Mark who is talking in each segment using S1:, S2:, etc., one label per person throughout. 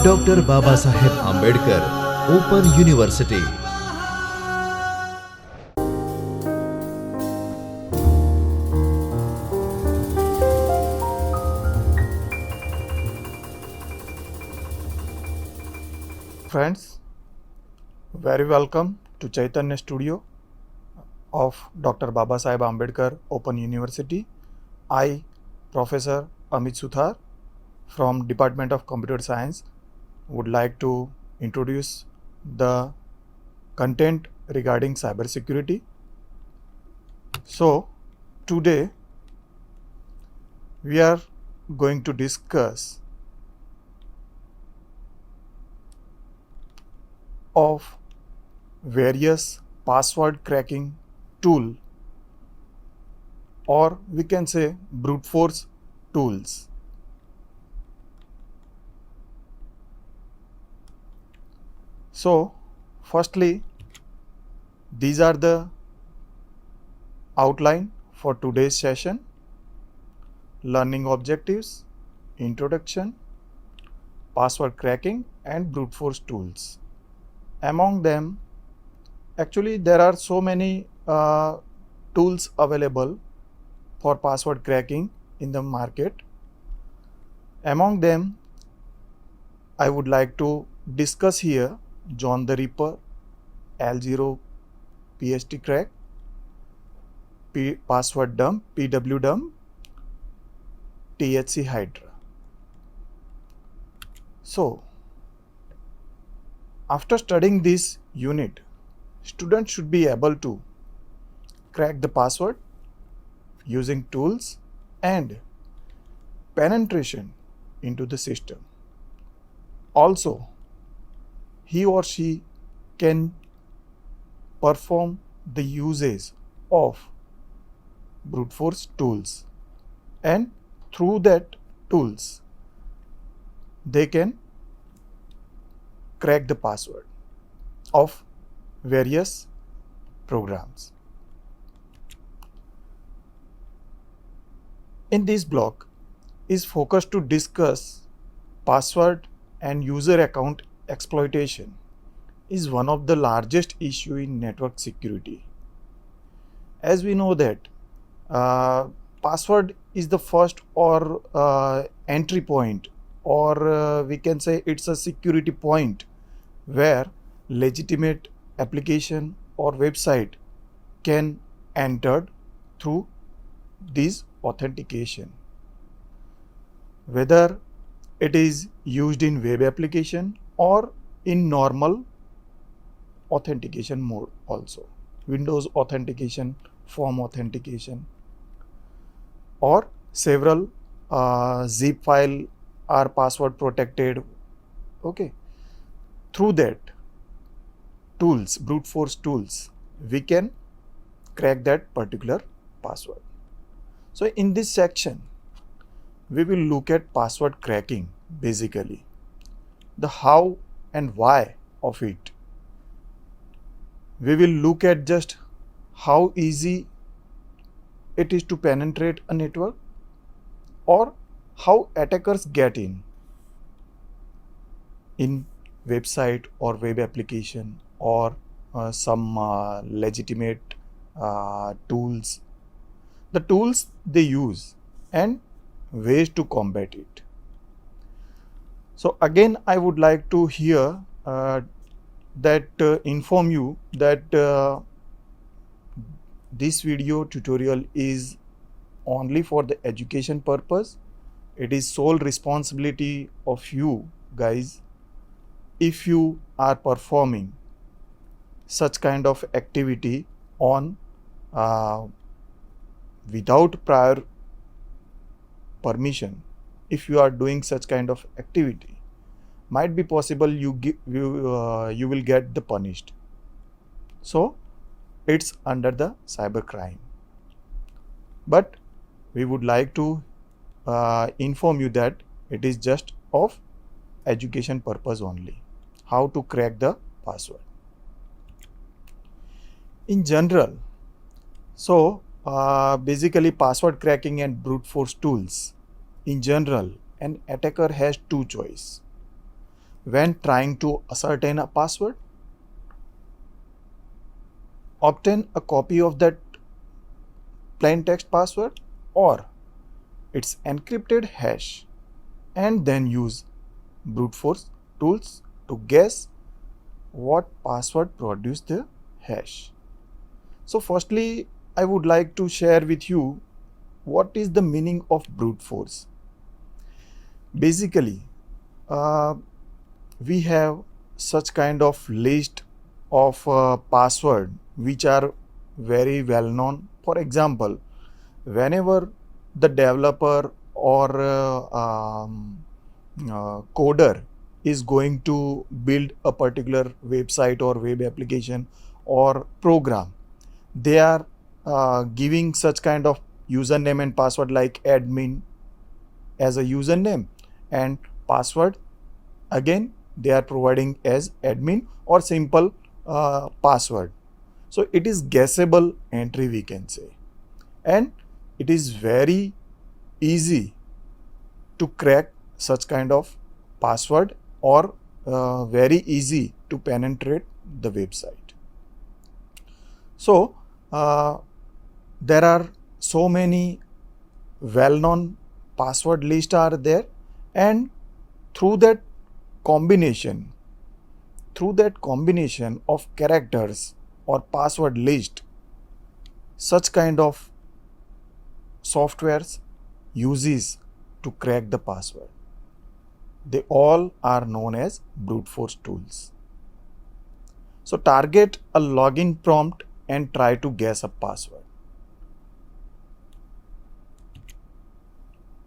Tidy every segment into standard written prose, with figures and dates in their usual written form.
S1: Doctor Baba Saheb Ambedkar Open University.
S2: Friends, very welcome to Chaitanya Studio of Dr. Baba Saheb Ambedkar Open University. I, Professor Amit Suthar from Department of Computer Science, would like to introduce the content regarding cybersecurity. So, today we are going to discuss of various password cracking tool, or we can say brute force tools. So firstly, these are the outline for today's session: learning objectives, introduction, password cracking and brute force tools. Among them, actually there are so many tools available for password cracking in the market. Among them, I would like to discuss here John the Ripper, L0 PST crack, password dump, PW dump, THC Hydra. So, after studying this unit, students should be able to crack the password using tools and penetration into the system. Also, he or she can perform the usage of brute force tools, and through that tools they can crack the password of various programs. In this block is focused to discuss password and user account exploitation is one of the largest issue in network security. As we know that password is the first or entry point, or we can say it's a security point where legitimate application or website can enter through this authentication. Whether it is used in web application or in normal authentication mode also, Windows authentication, form authentication, or several zip file are password protected. Okay, through that tools, brute force tools, we can crack that particular password. So in this section, we will look at password cracking, basically the how and why of it. We will look at just how easy it is to penetrate a network, or how attackers get in website or web application, or some legitimate tools, the tools they use and ways to combat it. So again, I would like to here inform you that this video tutorial is only for the education purpose. It is sole responsibility of you guys if you are performing such kind of activity on without prior permission. If you are doing such kind of activity, might be possible you will get the punished. So it's under the cyber crime. But we would like to inform you that it is just of education purpose only, how to crack the password. In general, so basically password cracking and brute force tools in general an attacker has two choices. When trying to ascertain a password, obtain a copy of that plain text password or its encrypted hash and then use brute force tools to guess what password produced the hash. So firstly, I would like to share with you what is the meaning of brute force. Basically, uh, we have such kind of list of password which are very well known. For example, whenever the developer or coder is going to build a particular website or web application or program, they are giving such kind of username and password like admin as a username and password again they are providing as admin or simple password. So it is guessable entry, we can say, and it is very easy to crack such kind of password or very easy to penetrate the website. So there are so many well-known password list are there, and through that combination of characters or password list, such kind of softwares uses to crack the password. They all are known as brute force tools. So target a login prompt and try to guess a password.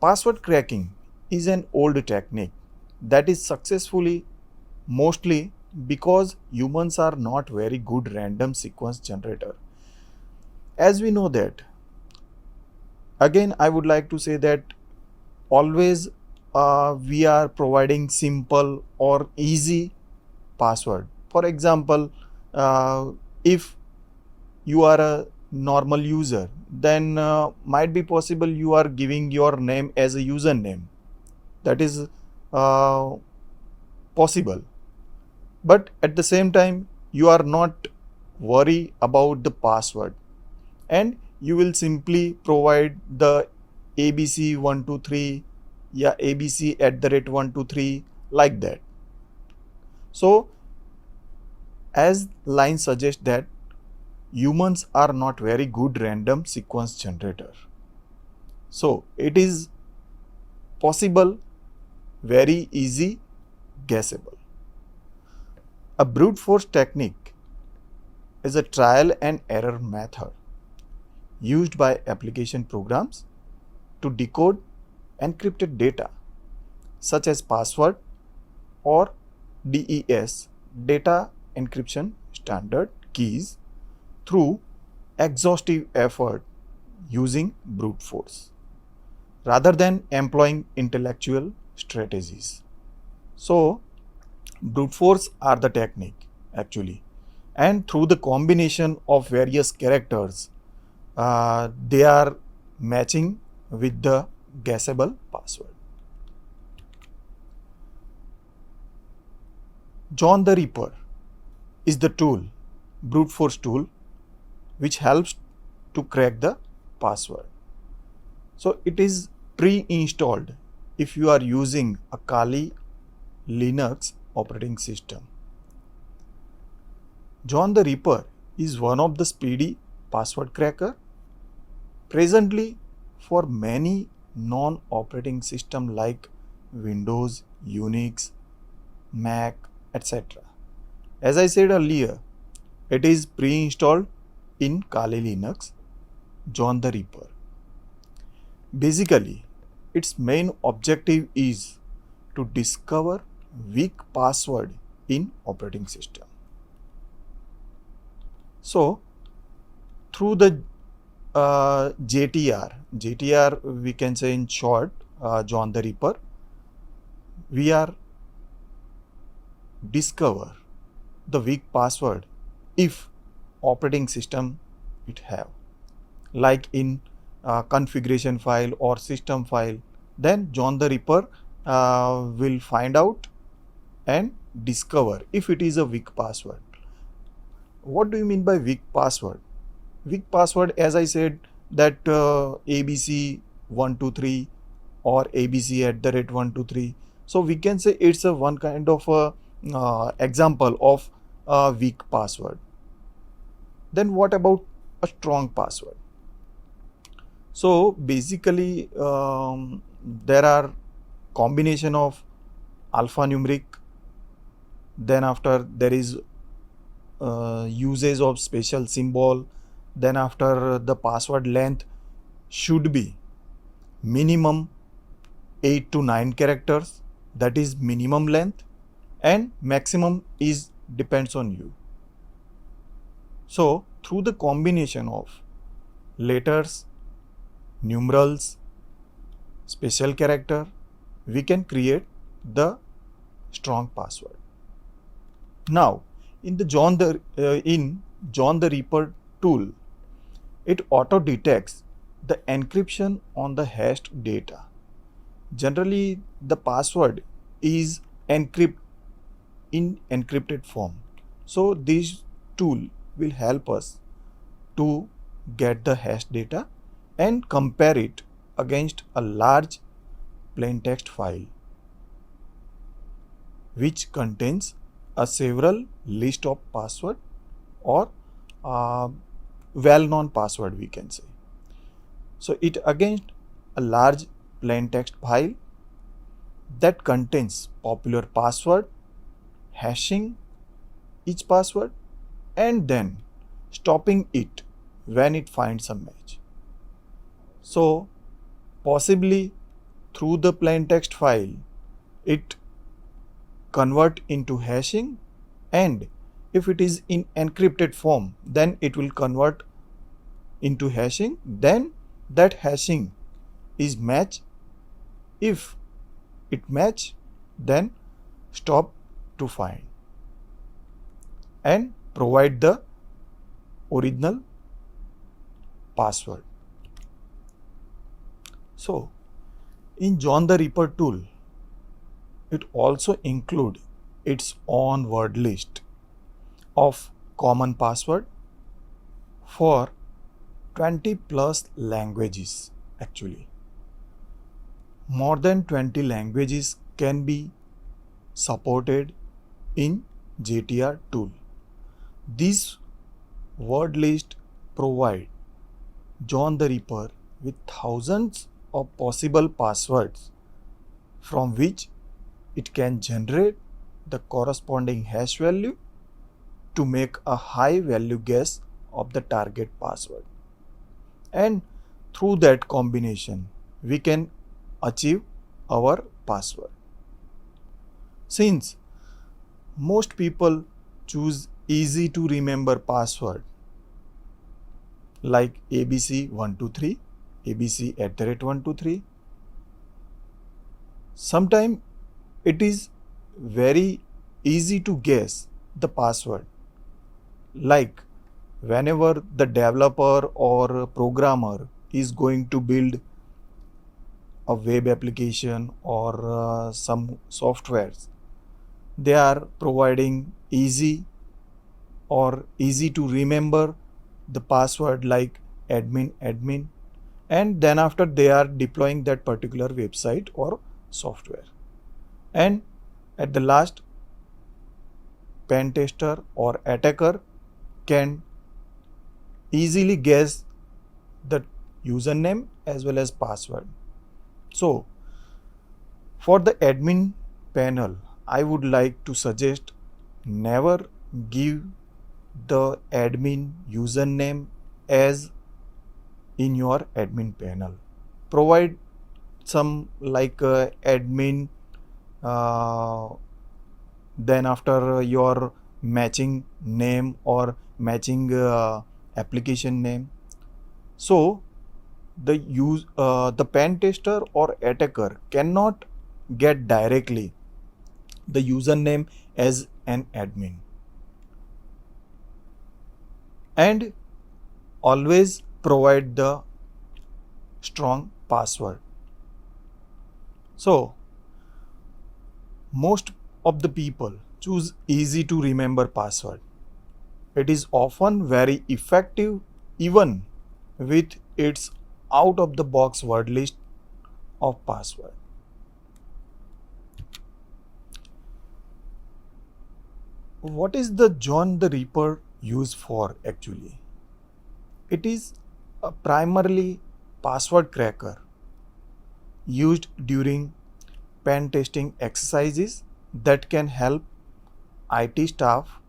S2: Password cracking is an old technique that is successfully mostly because humans are not very good random sequence generator. As we know that, again I would like to say that always we are providing simple or easy password. For example, if you are a normal user, then might be possible you are giving your name as a username. That is possible, but at the same time you are not worry about the password and you will simply provide the abc123 yeah abc@123 like that. So as line suggests that humans are not very good random sequence generator, so it is possible very easy guessable. A brute force technique is a trial and error method used by application programs to decode encrypted data such as password or DES, data encryption standard keys, through exhaustive effort using brute force rather than employing intellectual strategies. So brute force are the technique actually, and through the combination of various characters they are matching with the guessable password. John the Ripper is the tool, brute force tool, which helps to crack the password. So it is pre-installed if you are using a Kali Linux operating system. John the Ripper is one of the speedy password cracker presently for many non-operating systems like Windows, Unix, Mac, etc. As I said earlier, it is pre-installed in Kali Linux, John the Ripper. Basically, its main objective is to discover weak password in operating system. So, through the JTR we can say in short, John the Ripper, we are discover the weak password if operating system it have, like in configuration file or system file, then John the Ripper will find out and discover if it is a weak password. What do you mean by weak password? Weak password, as I said, that ABC123 or ABC@123. So we can say it's a one kind of a example of a weak password. Then what about a strong password? So basically, there are combination of alphanumeric. Then after there is usage of special symbol. Then after the password length should be minimum 8 to 9 characters. That is minimum length, and maximum is depends on you. So through the combination of letters, numerals, special character, we can create the strong password. Now, in John the Reaper tool, it auto detects the encryption on the hashed data. Generally, the password is in encrypted form. So this tool will help us to get the hashed data and compare it against a large plain text file which contains a several list of password or well-known password, we can say. So it against a large plain text file that contains popular password, hashing each password, and then stopping it when it finds a match. So possibly through the plain text file, it convert into hashing, and if it is in encrypted form, then it will convert into hashing. Then that hashing is match. If it match, then stop to find and provide the original password. So in John the Reaper tool, it also include its own word list of common password for 20 plus languages. Actually, more than 20 languages can be supported in JTR tool. This word list provide John the Reaper with thousands of possible passwords from which it can generate the corresponding hash value to make a high value guess of the target password. And through that combination, we can achieve our password. Since most people choose easy to remember password like ABC123, ABC@123, sometimes it is very easy to guess the password. Like whenever the developer or programmer is going to build a web application or some softwares, they are providing easy or easy to remember the password like admin, and then after they are deploying that particular website or software. And at the last, pen tester or attacker can easily guess the username as well as password. So for the admin panel, I would like to suggest never give the admin username as in your admin panel. Provide some like admin, then after your matching name or matching application name. So the pen tester or attacker cannot get directly the username as an admin. And always provide the strong password. So, most of the people choose easy to remember password. It is often very effective even with its out of the box word list of password. What is the John the Ripper used for actually? It is a primarily password cracker used during pen testing exercises that can help IT staff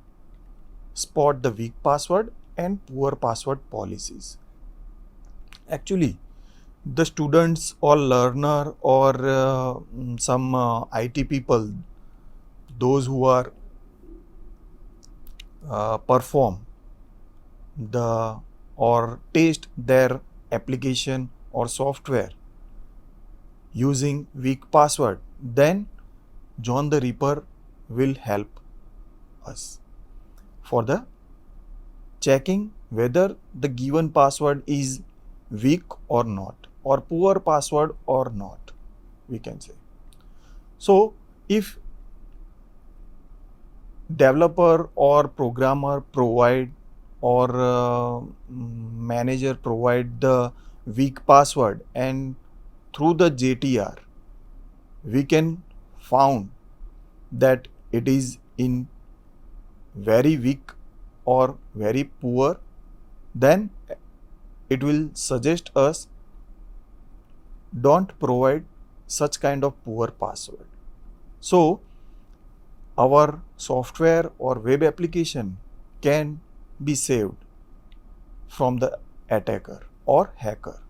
S2: spot the weak password and poor password policies. Actually, the students or learner or some IT people, those who are perform the or test their application or software using weak password, then John the Ripper will help us for the checking whether the given password is weak or not or poor password or not, we can say. So if developer or programmer provide or manager provide the weak password, and through the JTR we can found that it is in very weak or very poor, then it will suggest us don't provide such kind of poor password. So our software or web application can be saved from the attacker or hacker.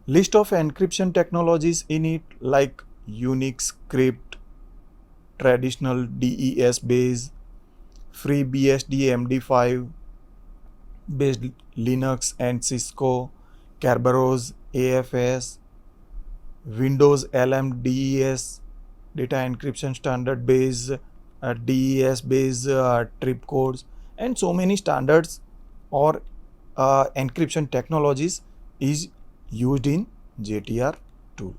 S2: List of encryption technologies in it like Unix crypt, traditional DES base, FreeBSD MD5 based Linux and Cisco, Kerberos AFS, Windows LMDES, data encryption standard base, DES base trip codes, and so many standards or encryption technologies is used in JTR tool.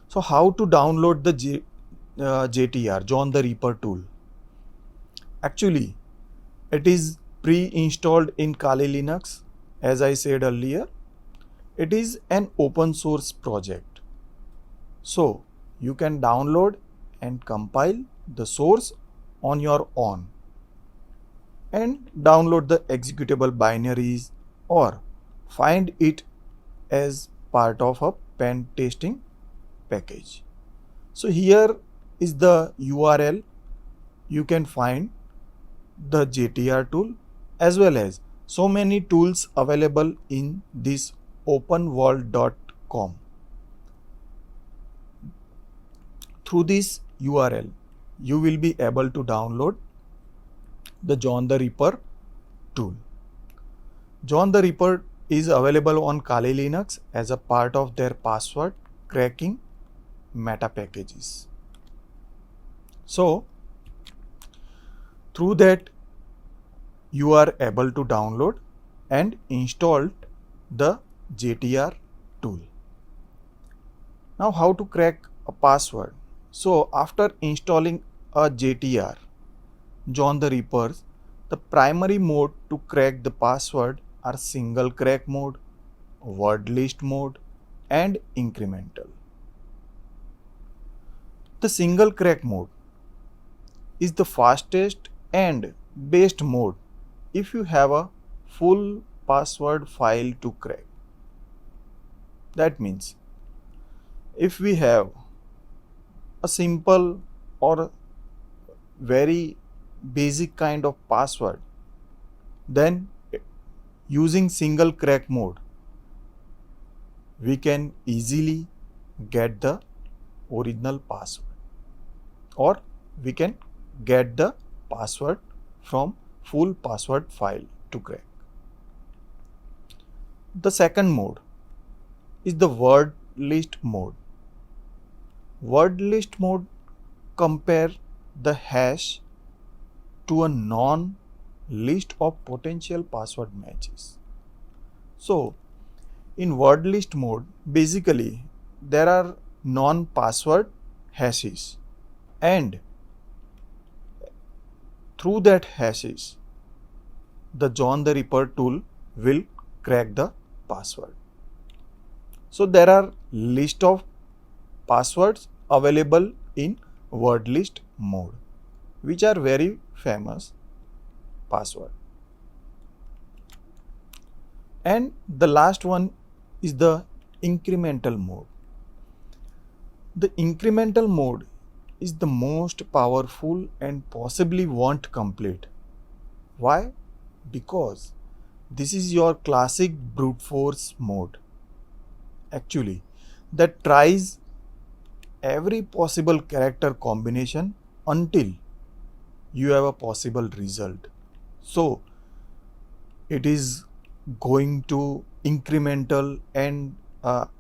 S2: So how to download the JTR, John the Ripper tool? Actually, it is pre-installed in Kali Linux. As I said earlier, it is an open source project. So you can download and compile the source on your own and download the executable binaries or find it as part of a pen testing package. So here is the URL. You can find the JTR tool as well as so many tools available in this openworld.com. Through this URL, you will be able to download the John the Ripper tool. John the Ripper is available on Kali Linux as a part of their password cracking meta packages. So through that you are able to download and install the JTR tool. Now how to crack a password? So after installing a JTR, John the Rippers, the primary mode to crack the password are single crack mode, word list mode, and incremental. The single crack mode is the fastest and best mode if you have a full password file to crack. That means if we have a simple or very basic kind of password, then using single crack mode we can easily get the original password or we can get the password from full password file to crack. The second mode is the word list mode. Word list mode compare the hash to a non-list of potential password matches. So In word list mode, basically there are non-password hashes, and through that hashes the John the Ripper tool will crack the password. So there are list of passwords available in word list mode, which are very famous password. And the last one is the incremental mode. The incremental mode is the most powerful and possibly won't complete. Why? Because this is your classic brute force mode. Actually, that tries every possible character combination until you have a possible result. So it is going to incremental and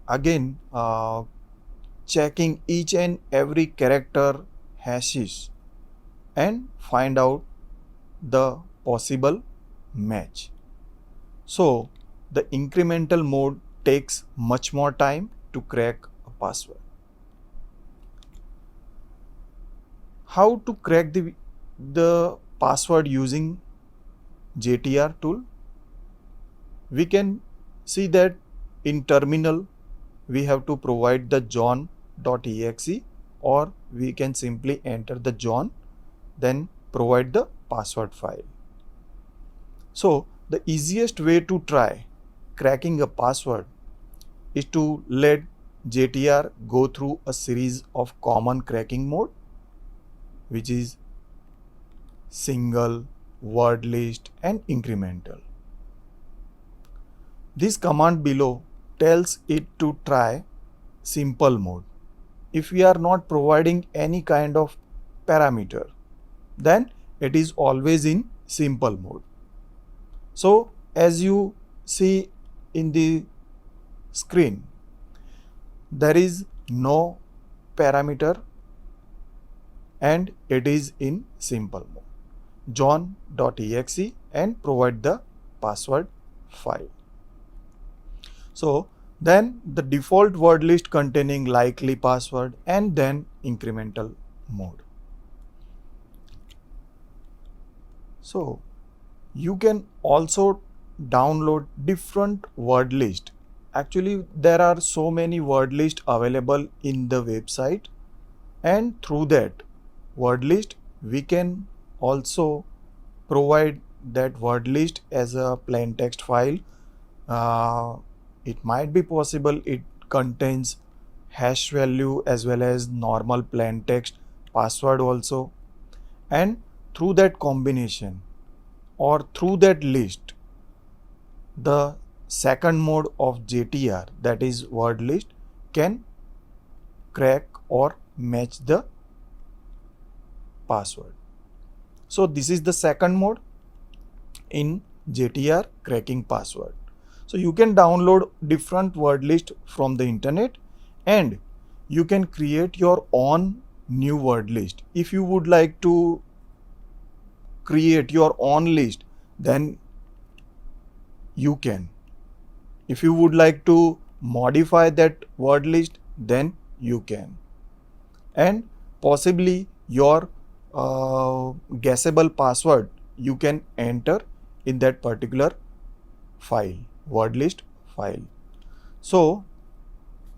S2: again checking each and every character hashes and find out the possible match. So the incremental mode takes much more time to crack a password. How to crack the password using JTR tool? We can see that in terminal we have to provide the john.exe, or we can simply enter the john, then provide the password file. So the easiest way to try cracking a password is to let JTR go through a series of common cracking mode, which is single, word list and incremental. This command below tells it to try simple mode. If we are not providing any kind of parameter, then it is always in simple mode. So as you see in the screen, there is no parameter and it is in simple mode. John.exe and provide the password file. So then the default word list containing likely password and then incremental mode. So you can also download different word list. Actually there are so many word list available in the website, and through that word list we can also provide that word list as a plain text file. It might be possible it contains hash value as well as normal plain text password also, and through that combination or through that list, the second mode of JTR, that is word list, can crack or match the password. So this is the second mode in JTR cracking password. So you can download different word list from the internet and you can create your own new word list. If you would like to create your own list, then you can. If you would like to modify that word list, then you can. And possibly your guessable password you can enter in that particular file, word list file. So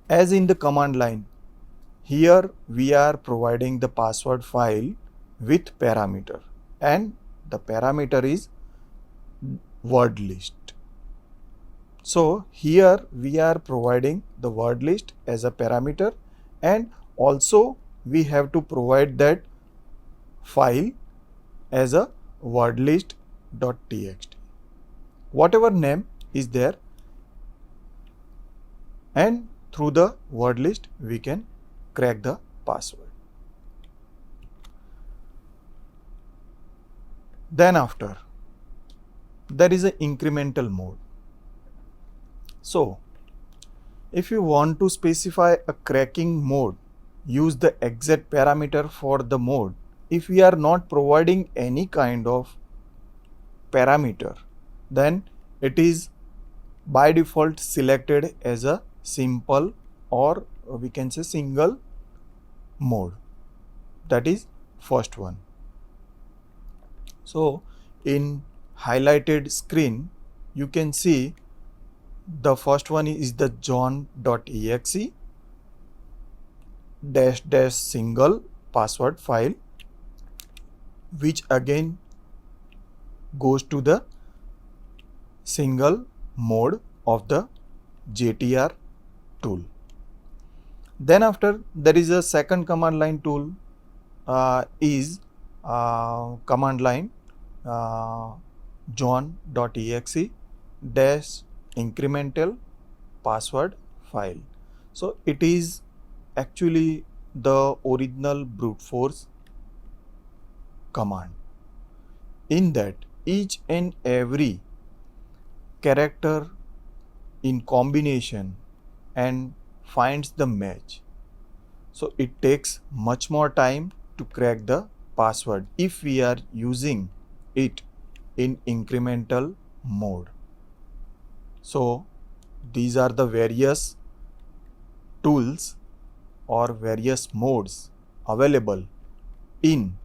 S2: as in the command line, here we are providing the password file with parameter, and the parameter is word list. So here we are providing the word list as a parameter, and also we have to provide that file as a wordlist.txt, whatever name is there, and through the word list we can crack the password. Then after, there is an incremental mode. So if you want to specify a cracking mode, use the exact parameter for the mode. If we are not providing any kind of parameter, then it is by default selected as a simple or we can say single mode. That is first one. So in highlighted screen you can see the first one is the john.exe -- single password file, which again goes to the single mode of the JTR tool. Then after there is a second command line tool is command line john.exe -incremental password file. So it is actually the original brute force command. In that each and every character in combination and finds the match. So it takes much more time to crack the password if we are using it in incremental mode. So these are the various tools or various modes available in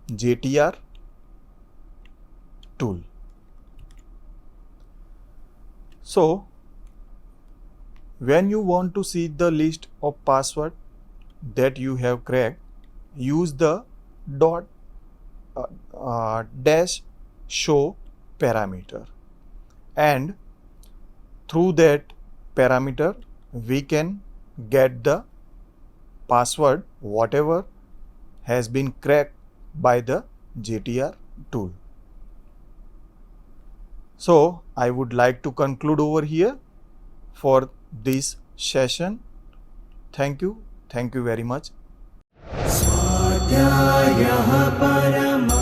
S2: JTR tool. So when you want to see the list of password that you have cracked, use the dash show parameter, and through that parameter we can get the password whatever has been cracked by the JTR tool. So I would like to conclude over here for this session. Thank you very much.
S3: स्वाध्यायः परमः